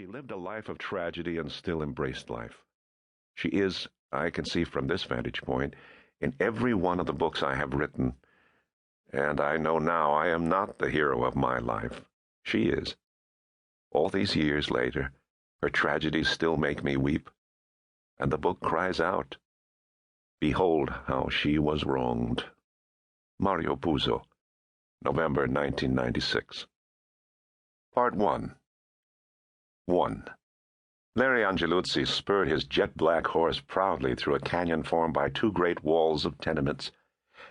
She lived a life of tragedy and still embraced life. She is, I can see from this vantage point, in every one of the books I have written, and I know now I am not the hero of my life. She is. All these years later, her tragedies still make me weep, and the book cries out, "Behold how she was wronged." Mario Puzo, November 1996. Part 1. 1. Larry Angeluzzi spurred his jet-black horse proudly through a canyon formed by two great walls of tenements,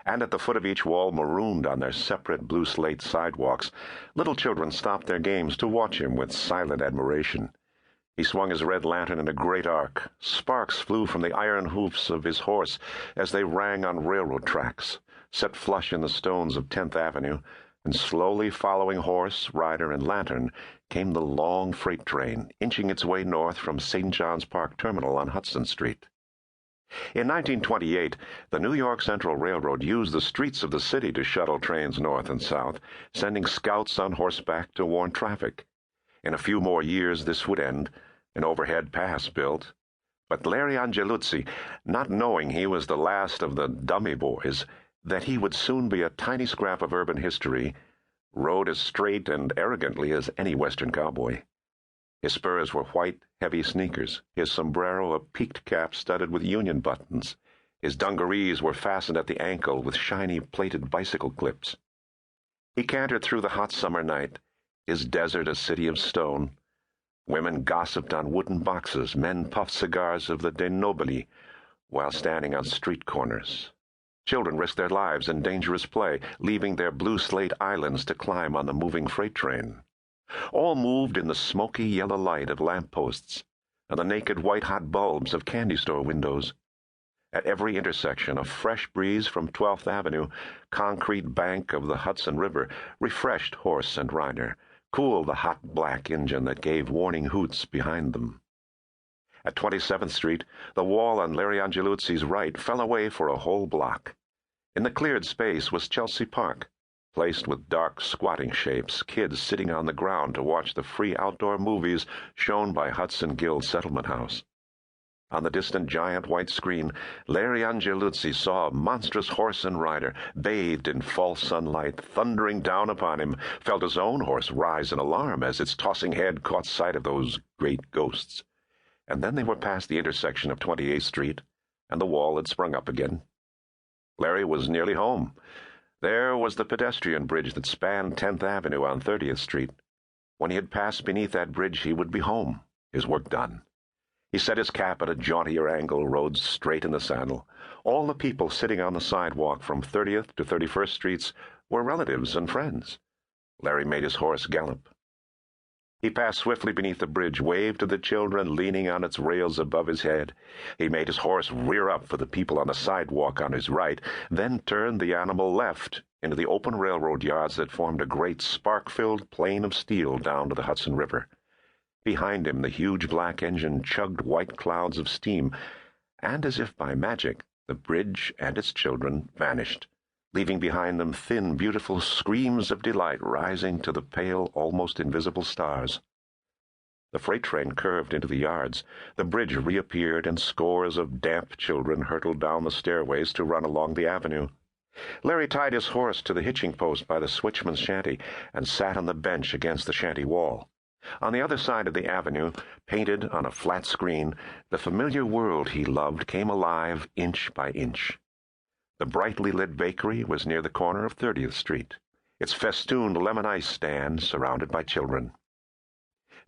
and at the foot of each wall, marooned on their separate blue slate sidewalks, little children stopped their games to watch him with silent admiration. He swung his red lantern in a great arc. Sparks flew from the iron hoofs of his horse as they rang on railroad tracks, set flush in the stones of 10th Avenue, and slowly following horse, rider, and lantern came the long freight train, inching its way north from St. John's Park Terminal on Hudson Street. In 1928, the New York Central Railroad used the streets of the city to shuttle trains north and south, sending scouts on horseback to warn traffic. In a few more years this would end, an overhead pass built. But Larry Angeluzzi, not knowing he was the last of the dummy boys, that he would soon be a tiny scrap of urban history, rode as straight and arrogantly as any Western cowboy. His spurs were white, heavy sneakers, his sombrero a peaked cap studded with union buttons. His dungarees were fastened at the ankle with shiny plated bicycle clips. He cantered through the hot summer night, his desert a city of stone. Women gossiped on wooden boxes, men puffed cigars of the De Nobili while standing on street corners. Children risked their lives in dangerous play, leaving their blue slate islands to climb on the moving freight train. All moved in the smoky yellow light of lampposts and the naked white-hot bulbs of candy store windows. At every intersection, a fresh breeze from 12th Avenue, concrete bank of the Hudson River, refreshed horse and rider, cooled the hot black engine that gave warning hoots behind them. At 27th Street, the wall on Larry Angeluzzi's right fell away for a whole block. In the cleared space was Chelsea Park, placed with dark squatting shapes, kids sitting on the ground to watch the free outdoor movies shown by Hudson Guild Settlement House. On the distant giant white screen, Larry Angeluzzi saw a monstrous horse and rider, bathed in false sunlight, thundering down upon him, felt his own horse rise in alarm as its tossing head caught sight of those great ghosts. And then they were past the intersection of 28th Street, and the wall had sprung up again. Larry was nearly home. There was the pedestrian bridge that spanned 10th Avenue on 30th Street. When he had passed beneath that bridge, he would be home, his work done. He set his cap at a jauntier angle, rode straight in the saddle. All the people sitting on the sidewalk from 30th to 31st Streets were relatives and friends. Larry made his horse gallop. He passed swiftly beneath the bridge, waved to the children leaning on its rails above his head. He made his horse rear up for the people on the sidewalk on his right, then turned the animal left into the open railroad yards that formed a great spark-filled plain of steel down to the Hudson River. Behind him, the huge black engine chugged white clouds of steam, and as if by magic, the bridge and its children vanished, leaving behind them thin, beautiful screams of delight rising to the pale, almost invisible stars. The freight train curved into the yards. The bridge reappeared, and scores of damp children hurtled down the stairways to run along the avenue. Larry tied his horse to the hitching post by the switchman's shanty and sat on the bench against the shanty wall. On the other side of the avenue, painted on a flat screen, the familiar world he loved came alive inch by inch. The brightly lit bakery was near the corner of 30th Street, its festooned lemon ice stand surrounded by children.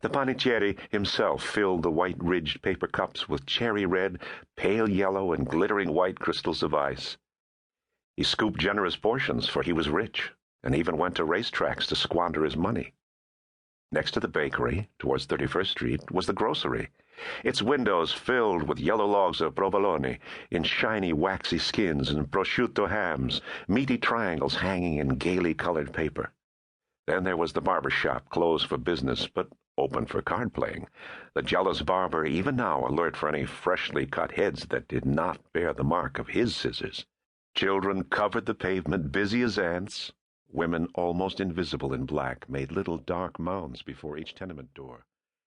The panettiere himself filled the white-ridged paper cups with cherry red, pale yellow, and glittering white crystals of ice. He scooped generous portions, for he was rich, and even went to racetracks to squander his money. Next to the bakery, towards 31st Street, was the grocery, its windows filled with yellow logs of provolone in shiny waxy skins and prosciutto hams, meaty triangles hanging in gaily colored paper. Then there was the barber shop, closed for business but open for card-playing, the jealous barber even now alert for any freshly cut heads that did not bear the mark of his scissors. Children covered the pavement, busy as ants. Women, almost invisible in black, made little dark mounds before each tenement door.